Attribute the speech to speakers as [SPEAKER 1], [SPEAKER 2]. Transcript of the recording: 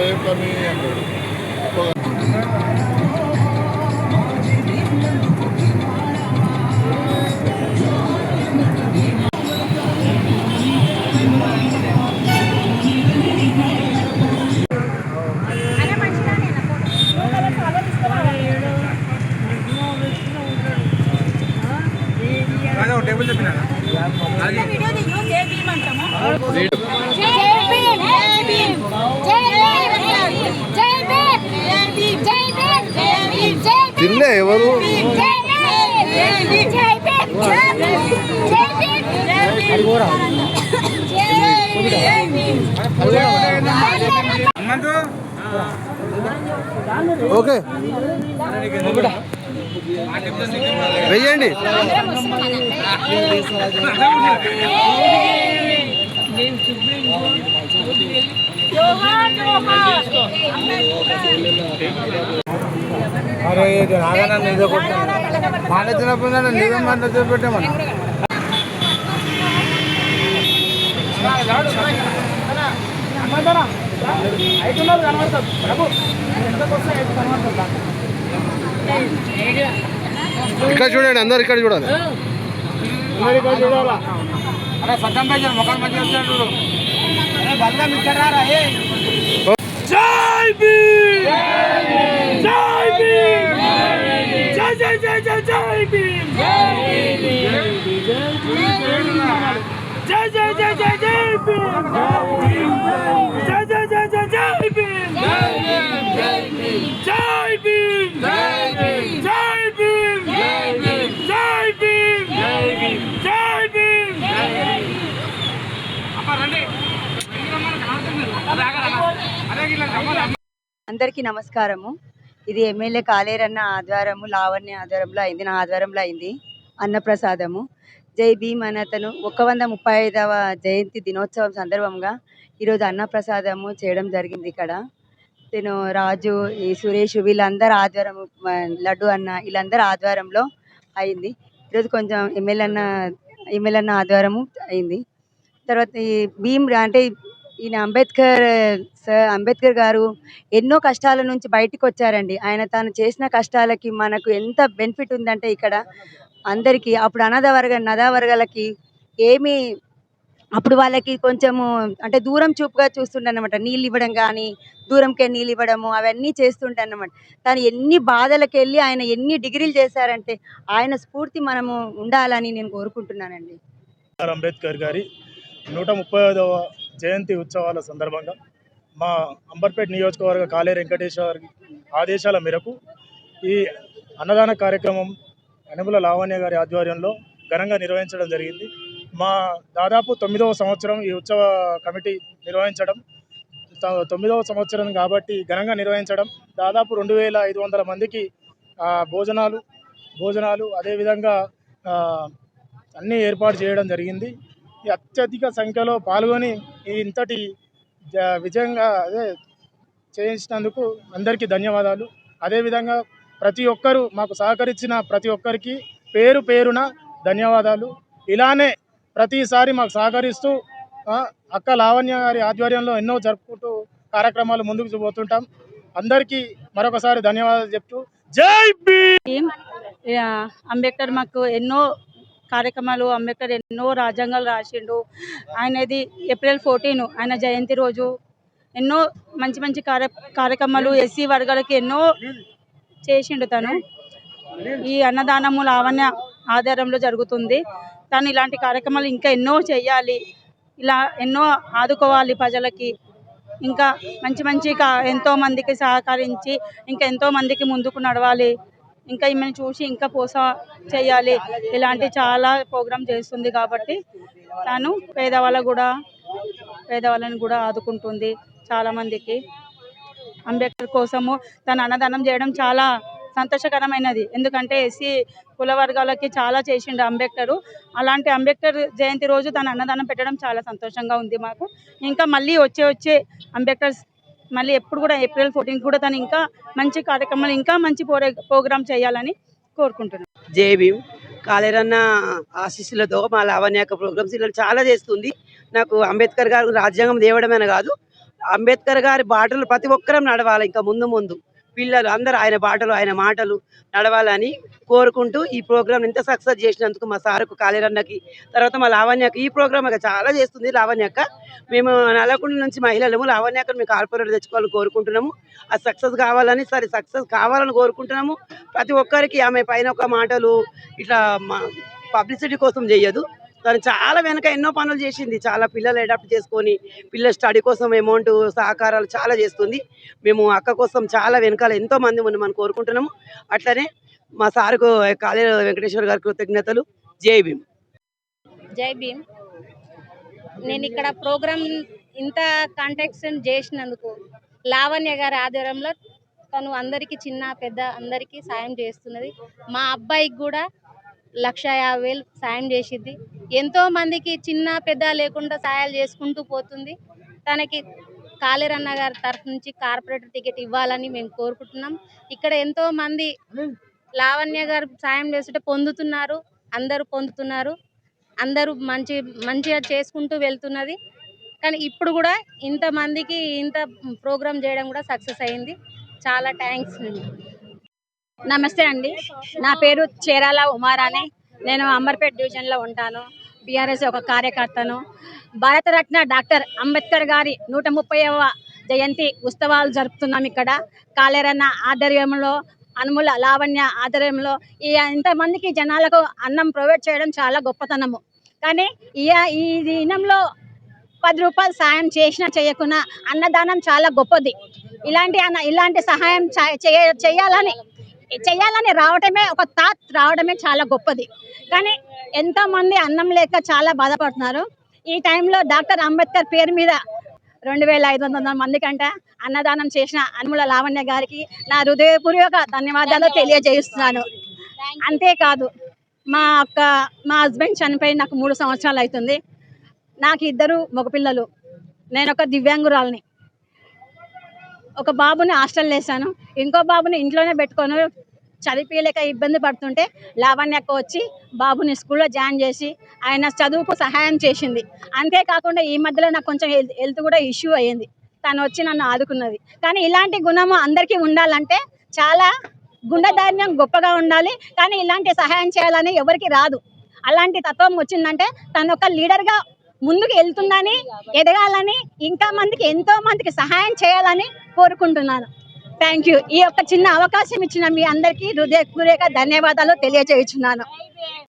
[SPEAKER 1] ఏ పని అంటాడు. తిన్లే ఎవరు ఓకే వెయ్యండి. అరే రాగానే నిజ మానేసినప్పుడు నిజం మాట్లాడి పెట్టామన్నా ఇక్కడ చూడండి, అందరు ఇక్కడ చూడాలి. సత్యం ముఖాలు మంచిగా వచ్చాడు. జై భీమ్, జై భీమ్, జై జై జై జై జై భీమ్, జై జై జై జై జై భీమ్, జై జై జై జై జై భీమ్, జై భీమ్, జై భీమ్, జై భీమ్, జై భీమ్, జై భీమ్, జై భీమ్.
[SPEAKER 2] అందరికీ నమస్కారము. ఇది ఎమ్మెల్యే కాలేరన్న ఆధ్వర్యము, లావణ్య ఆధ్వర్యంలో అయింది, నా ఆధ్వర్యంలో అయింది అన్నప్రసాదము. జై భీమ్ అనే అతను 135వ జయంతి దినోత్సవం సందర్భంగా ఈరోజు అన్నప్రసాదము చేయడం జరిగింది. ఇక్కడ నేను రాజు, ఈ సురేష్ వీళ్ళందరూ ఆధ్వర్యం, లడ్డు అన్న వీళ్ళందరూ ఆధ్వర్యంలో అయింది. ఈరోజు కొంచెం ఎమ్మెల్యే అన్న ఆధ్వర్యము అయింది. తర్వాత ఈ భీమ్ అంటే ఈయన అంబేద్కర్ గారు ఎన్నో కష్టాల నుంచి బయటకు వచ్చారండి. ఆయన తాను చేసిన కష్టాలకి మనకు ఎంత బెనిఫిట్ ఉందంటే ఇక్కడ అందరికీ అప్పుడు నదావర్గాలకి ఏమి అప్పుడు వాళ్ళకి కొంచెము అంటే దూరం చూపుగా చూస్తుండే అన్నమాట. నీళ్ళు ఇవ్వడం కానీ, దూరంకే నీళ్ళు ఇవ్వడము అవన్నీ చేస్తుంటే అన్నమాట. తను ఎన్ని బాధలకు వెళ్ళి ఆయన ఎన్ని డిగ్రీలు చేశారంటే ఆయన స్ఫూర్తి మనము ఉండాలని నేను కోరుకుంటున్నానండి.
[SPEAKER 3] అంబేద్కర్ గారి 135వ జయంతి ఉత్సవాల సందర్భంగా మా అంబర్పేట నియోజకవర్గ కాలేరు వెంకటేశ్వర ఆదేశాల మేరకు ఈ అన్నదాన కార్యక్రమం యనమల లావణ్య గారి ఆధ్వర్యంలో ఘనంగా నిర్వహించడం జరిగింది. మా దాదాపు 9వ సంవత్సరం ఈ ఉత్సవ కమిటీ నిర్వహించడం, 9వ సంవత్సరం కాబట్టి ఘనంగా నిర్వహించడం. దాదాపు 2500 మందికి భోజనాలు అదేవిధంగా అన్నీ ఏర్పాటు చేయడం జరిగింది. ఈ అత్యధిక సంఖ్యలో పాల్గొని ఇంతటి విజయంగా చేయించినందుకు అందరికీ ధన్యవాదాలు. అదేవిధంగా ప్రతి ఒక్కరూ మాకు సహకరించిన ప్రతి ఒక్కరికి పేరు పేరున ధన్యవాదాలు. ఇలానే ప్రతిసారి మాకు సహకరిస్తూ అక్క లావణ్య గారి ఆధ్వర్యంలో ఎన్నో జరుపుకుంటూ కార్యక్రమాలు ముందుకు పోతుంటాం. అందరికీ మరొకసారి ధన్యవాదాలు చెప్తూ జై భీమ్.
[SPEAKER 4] అంబేద్కర్ మాకు ఎన్నో కార్యక్రమాలు, అంబేద్కర్ ఎన్నో రాజ్యాంగాలు రాసిండు. ఆయనది ఏప్రిల్ 14 ఆయన జయంతి రోజు ఎన్నో మంచి మంచి కార్యక్రమాలు ఎస్సీ వర్గాలకి ఎన్నో చేసిండు. తను ఈ అన్నదానము లావణ్య ఆధారంలో జరుగుతుంది. తను ఇలాంటి కార్యక్రమాలు ఇంకా ఎన్నో చేయాలి, ఇలా ఎన్నో ఆదుకోవాలి ప్రజలకి. ఇంకా మంచి మంచి ఎంతోమందికి సహకరించి ఇంకా ఎంతోమందికి ముందుకు నడవాలి. ఇంకా ఈమెను చూసి ఇంకా చేయాలి. ఇలాంటి చాలా ప్రోగ్రామ్ చేస్తుంది కాబట్టి తను పేదవాళ్ళని కూడా ఆదుకుంటుంది చాలామందికి. అంబేద్కర్ కోసము తను అన్నదానం చేయడం చాలా సంతోషకరమైనది. ఎందుకంటే ఎస్సీ కుల వర్గాలకి చాలా చేసిండు అంబేద్కర్. అలాంటి అంబేద్కర్ జయంతి రోజు తను అన్నదానం పెట్టడం చాలా సంతోషంగా ఉంది మాకు. ఇంకా మళ్ళీ వచ్చే అంబేద్కర్ మళ్ళీ ఎప్పుడు కూడా ఏప్రిల్ 14 కూడా తను ఇంకా మంచి కార్యక్రమాలు, ఇంకా మంచి ప్రోగ్రామ్ చేయాలని కోరుకుంటున్నాను.
[SPEAKER 5] జై భీమ్. కాలేరన్న ఆశీస్సులతో మా లావణ్య ప్రోగ్రామ్స్ ఇలా చాలా చేస్తుంది. నాకు అంబేద్కర్ గారు రాజ్యాంగం దేవడమేనా కాదు, అంబేద్కర్ గారి బాటలు ప్రతి ఒక్కరం నడవాలి. ఇంకా ముందు ముందు పిల్లలు అందరూ ఆయన బాటలు ఆయన మాటలు నడవాలని కోరుకుంటూ ఈ ప్రోగ్రామ్ ఇంత సక్సెస్ చేసినందుకు మా సార్కు కాళీరన్నకి, తర్వాత మా లావణ్యకి. ఈ ప్రోగ్రామ్ చాలా చేస్తుంది లావణ్యక్క. మేము నల్లకుండ నుంచి మహిళలము లావణ్యక్కను మేము కార్పొరేట్ తెచ్చుకోవాలని కోరుకుంటున్నాము. అది సక్సెస్ కావాలని సక్సెస్ కావాలని కోరుకుంటున్నాము. ప్రతి ఒక్కరికి ఆమె పైన ఒక మాటలు ఇట్లా పబ్లిసిటీ కోసం చేయదు. తను చాలా వెనక ఎన్నో పనులు చేసింది. చాలా పిల్లలు అడాప్ట్ చేసుకొని పిల్లల స్టడీ కోసం అమౌంట్ సహకారాలు చాలా చేస్తుంది. మేము అక్క కోసం చాలా వెనకాల ఎంతో మంది మనం కోరుకుంటున్నాము. అట్లనే మా సారుకు కాళీ వెంకటేశ్వర గారి కృతజ్ఞతలు. జై భీమ్.
[SPEAKER 6] జై భీమ్. నేను ఇక్కడ ప్రోగ్రామ్ ఇంత కాంటాక్షన్ చేసినందుకు లావణ్య గారి ఆధ్వర్యంలో తను అందరికీ చిన్న పెద్ద అందరికీ సాయం చేస్తున్నది. మా అబ్బాయికి కూడా 1,50,000 సాయం చేసిద్ది. ఎంతో మందికి చిన్న పెద్ద లేకుండా సాయాలు చేసుకుంటూ పోతుంది. తనకి కాళీరన్న గారి తరఫు నుంచి కార్పొరేటర్ టికెట్ ఇవ్వాలని మేము కోరుకుంటున్నాం. ఇక్కడ ఎంతో మంది లావణ్య గారు సాయం చేస్తుంటే పొందుతున్నారు, అందరూ పొందుతున్నారు, అందరూ మంచిగా చేసుకుంటూ వెళ్తున్నది. కానీ ఇప్పుడు కూడా ఇంతమందికి ఇంత ప్రోగ్రామ్ చేయడం కూడా సక్సెస్ అయింది. చాలా థ్యాంక్స్.
[SPEAKER 4] నమస్తే అండి, నా పేరు చేరాల ఉమారాణి. నేను అంబర్పేట డివిజన్లో ఉంటాను. బీఆర్ఎస్ ఒక కార్యకర్తను. భారతరత్న డాక్టర్ అంబేద్కర్ గారి 130వ జయంతి ఉత్సవాలు జరుపుతున్నాం ఇక్కడ కాళీరన్న ఆధ్వర్యంలో, అనుముల లావణ్య ఆధ్వర్యంలో. ఇంతమందికి జనాలకు అన్నం ప్రొవైడ్ చేయడం చాలా గొప్పతనము. కానీ ఈ దినంలో 10 రూపాయలు సాయం చేసినా చేయకున్నా అన్నదానం చాలా గొప్పది. ఇలాంటి సహాయం చేయాలని రావడమే, ఒక థాట్ రావడమే చాలా గొప్పది. కానీ ఎంతో మంది అన్నం లేక చాలా బాధపడుతున్నారు. ఈ టైంలో డాక్టర్ అంబేద్కర్ పేరు మీద 2,500 మంది కంటే అన్నదానం చేసిన అనుముల లావణ్య గారికి నా హృదయపూర్వక ధన్యవాదాలు తెలియజేస్తున్నాను. అంతేకాదు, మా హస్బెండ్ చనిపోయి నాకు 3 సంవత్సరాలు అవుతుంది. నాకు 2 మగపిల్లలు. నేను ఒక దివ్యాంగురాలని. ఒక బాబుని హాస్టల్ వేసాను, ఇంకో బాబుని ఇంట్లోనే పెట్టుకొని చదివించలేక ఇబ్బంది పడుతుంటే లావణ్యకు వచ్చి బాబుని స్కూల్లో జాయిన్ చేసి ఆయన చదువుకు సహాయం చేసింది. అంతేకాకుండా ఈ మధ్యలో నాకు కొంచెం హెల్త్ కూడా ఇష్యూ అయ్యింది. తను వచ్చి నన్ను ఆదుకున్నది. కానీ ఇలాంటి గుణము అందరికీ ఉండాలంటే చాలా గుండెధైర్యం గొప్పగా ఉండాలి. కానీ ఇలాంటి సహాయం చేయాలని ఎవరికి రాదు. అలాంటి తత్వం వచ్చిందంటే తను ఒక లీడర్గా ముందుకు వెళ్తుందని, ఎదగాలని, ఇంకా ఎంతో మందికి సహాయం చేయాలని కోరుకుంటున్నాను. Thank you. ఈ యొక్క చిన్న అవకాశం ఇచ్చిన మీ అందరికీ హృదయపూర్వక ధన్యవాదాలు తెలియజేస్తున్నాను.